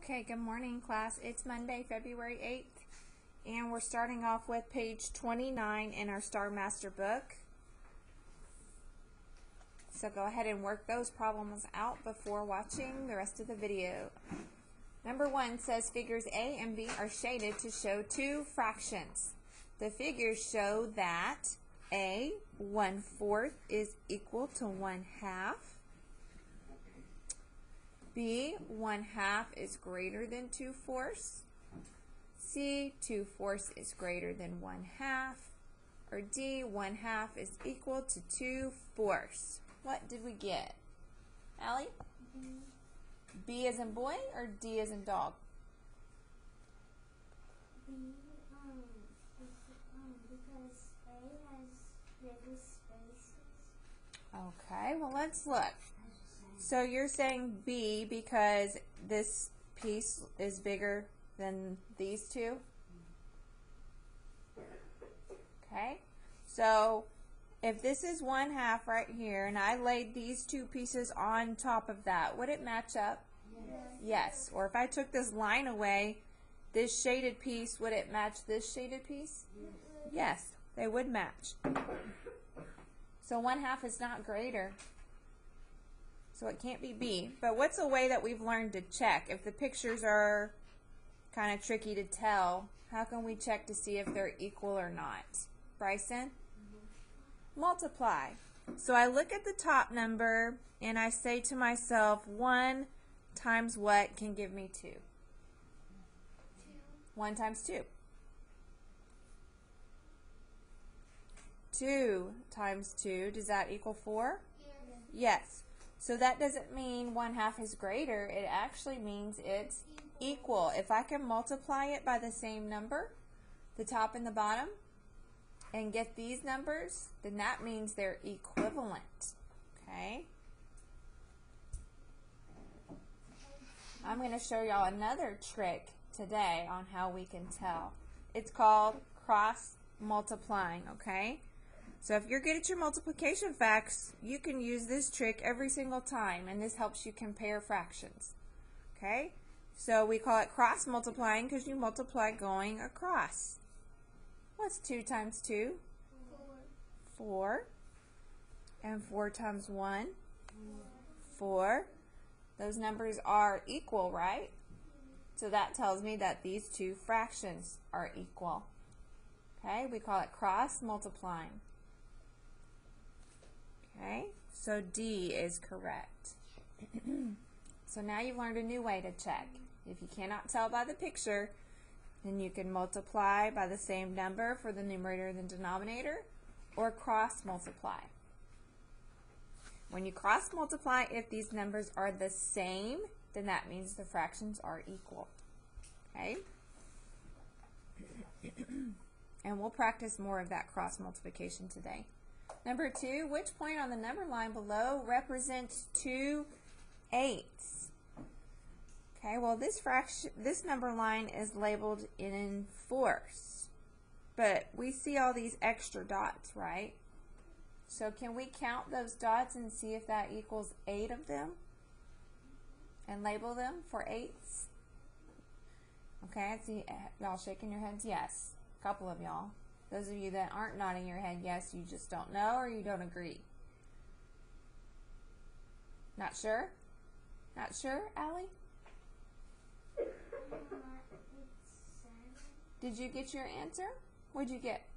Okay, good morning, class. It's Monday, February 8th, and we're starting off with page 29 in our STAAR Master book. So go ahead and work those problems out before watching the rest of the video. Number 1 says figures A and B are shaded to show two fractions. The figures show that A, 1/4 is equal to 1/2. B, 1/2 is greater than 2/4. C, 2/4 is greater than 1/2. Or D, 1/2 is equal to 2/4. What did we get? Allie? B as in boy or D as in dog? B, because A has bigger spaces. Okay, well let's look. So you're saying B because this piece is bigger than these two? Okay, so if this is 1/2 right here and I laid these two pieces on top of that, would it match up? Yes. Yes. Or if I took this line away, this shaded piece, would it match this shaded piece? Yes, they would match. So 1/2 is not greater. So it can't be B. But what's a way that we've learned to check? If the pictures are kind of tricky to tell, how can we check to see if they're equal or not? Bryson? Multiply. So I look at the top number and I say to myself, 1 times what can give me 2? 1 times 2. 2 times 2, does that equal 4? Yes. So that doesn't mean 1/2 is greater. It actually means it's equal. If I can multiply it by the same number, the top and the bottom, and get these numbers, then that means they're equivalent. Okay? I'm going to show y'all another trick today on how we can tell. It's called cross multiplying, okay? So if you're good at your multiplication facts, you can use this trick every single time, and this helps you compare fractions. Okay? So we call it cross multiplying because you multiply going across. What's 2 times 2? 4. And 4 times 1? 4. Those numbers are equal, right? So that tells me that these two fractions are equal. Okay? We call it cross multiplying. Okay, so D is correct. So now you've learned a new way to check. If you cannot tell by the picture, then you can multiply by the same number for the numerator and the denominator, or cross multiply. When you cross multiply, if these numbers are the same, then that means the fractions are equal. Okay? And we'll practice more of that cross multiplication today. Number 2, which point on the number line below represents 2/8? Okay, well this number line is labeled in fourths, but we see all these extra dots, right? So can we count those dots and see if that equals 8 of them? And label them for 8ths? Okay, I see y'all shaking your heads yes. A couple of y'all. Those of you that aren't nodding your head yes, you just don't know or you don't agree. Not sure? Not sure, Allie? It's 7. Did you get your answer? What'd you get?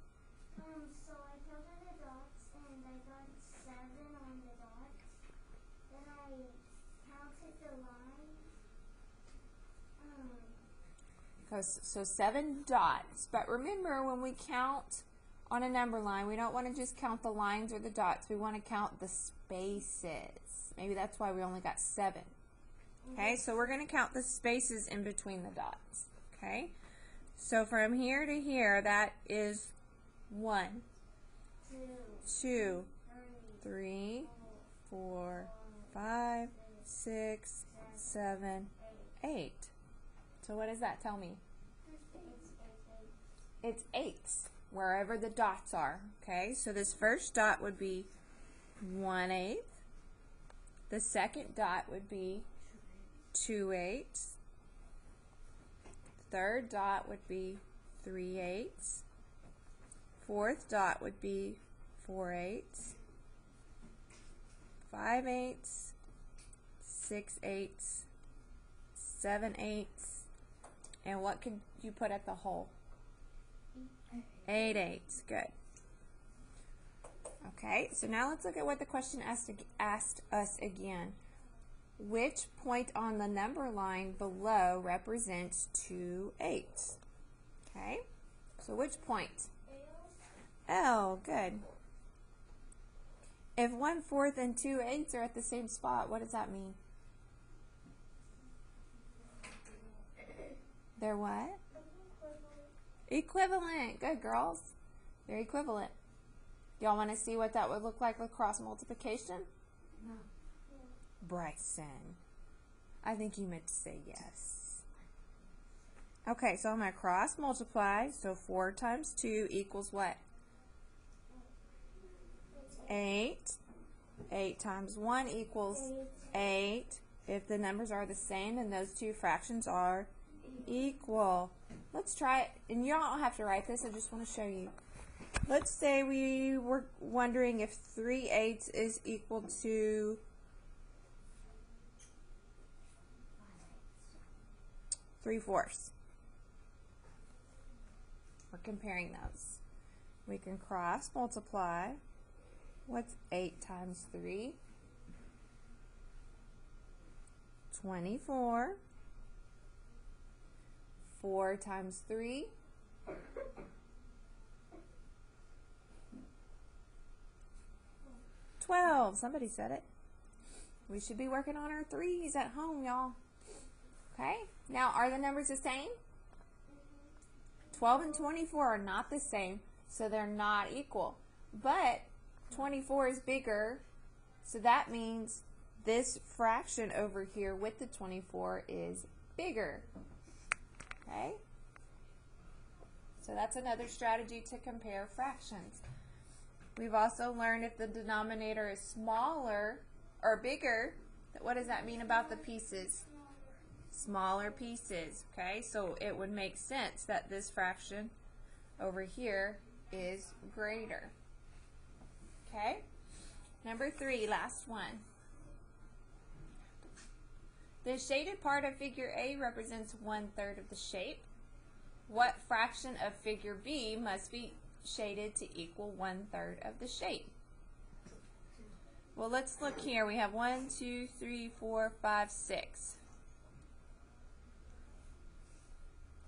So I counted the dots and I got 7 on the dots. Then I counted the lines. So 7 dots. But remember, when we count on a number line, we don't want to just count the lines or the dots. We want to count the spaces. Maybe that's why we only got 7. Okay, so we're going to count the spaces in between the dots. Okay, so from here to here, that is 1, 2, 3, 4, 5, 6, 7, 8. So what does that tell me? It's 8ths, wherever the dots are. Okay, so this first dot would be 1/8. The second dot would be 2/8. Third dot would be 3/8. Fourth dot would be 4/8. 5/8. 6/8. 7/8. And what could you put at the hole? 8/8. Good. Okay, so now let's look at what the question asked us again. Which point on the number line below represents 2/8? Okay, so which point? L. Good. If 1/4 and 2/8 are at the same spot, what does that mean? They're what? Equivalent. Good, girls. They're equivalent. Y'all want to see what that would look like with cross multiplication? No. Bryson. I think you meant to say yes. Okay, so I'm going to cross multiply. So 4 times 2 equals what? 8. 8 times 1 equals 8. If the numbers are the same, then those two fractions are equal. Let's try it. And you don't have to write this. I just want to show you. Let's say we were wondering if 3/8 is equal to 3/4. We're comparing those. We can cross multiply. What's 8 times 3? 24. 4 times 3? 12. Somebody said it. We should be working on our 3's at home, y'all. Okay? Now, are the numbers the same? 12 and 24 are not the same, so they're not equal. But 24 is bigger, so that means this fraction over here with the 24 is bigger. Okay? So that's another strategy to compare fractions. We've also learned if the denominator is smaller or bigger, what does that mean about the pieces? Smaller pieces, okay? So it would make sense that this fraction over here is greater. Okay? Number 3, last one. The shaded part of figure A represents 1/3 of the shape. What fraction of figure B must be shaded to equal 1/3 of the shape? Well, let's look here. We have 1, 2, 3, 4, 5, 6.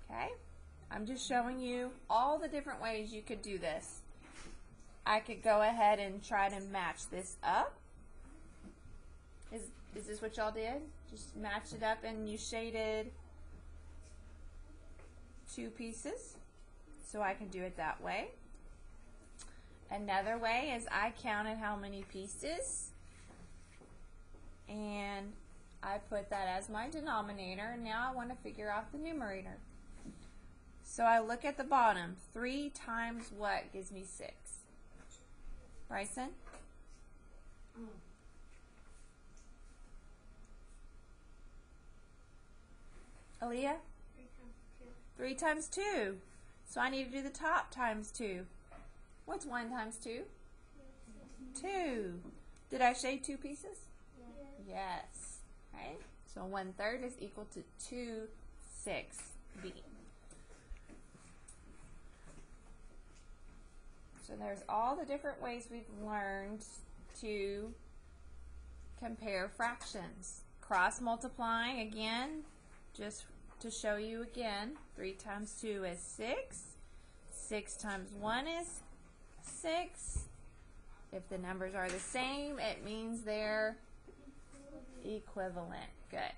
Okay? I'm just showing you all the different ways you could do this. I could go ahead and try to match this up. Is this what y'all did? Just match it up and you shaded 2 pieces. So I can do it that way. Another way is I counted how many pieces and I put that as my denominator, and now I want to figure out the numerator. So I look at the bottom. 3 times what gives me 6? Bryson? Aaliyah? 3 times 2. So I need to do the top times 2. What's 1 times 2? 2. Did I shade 2 pieces? Yes. Right? So 1/3 is equal to 2/6B. So there's all the different ways we've learned to compare fractions. Cross multiplying again, just to show you again, 3 times 2 is 6. 6 times 1 is 6. If the numbers are the same, it means they're equivalent. Good.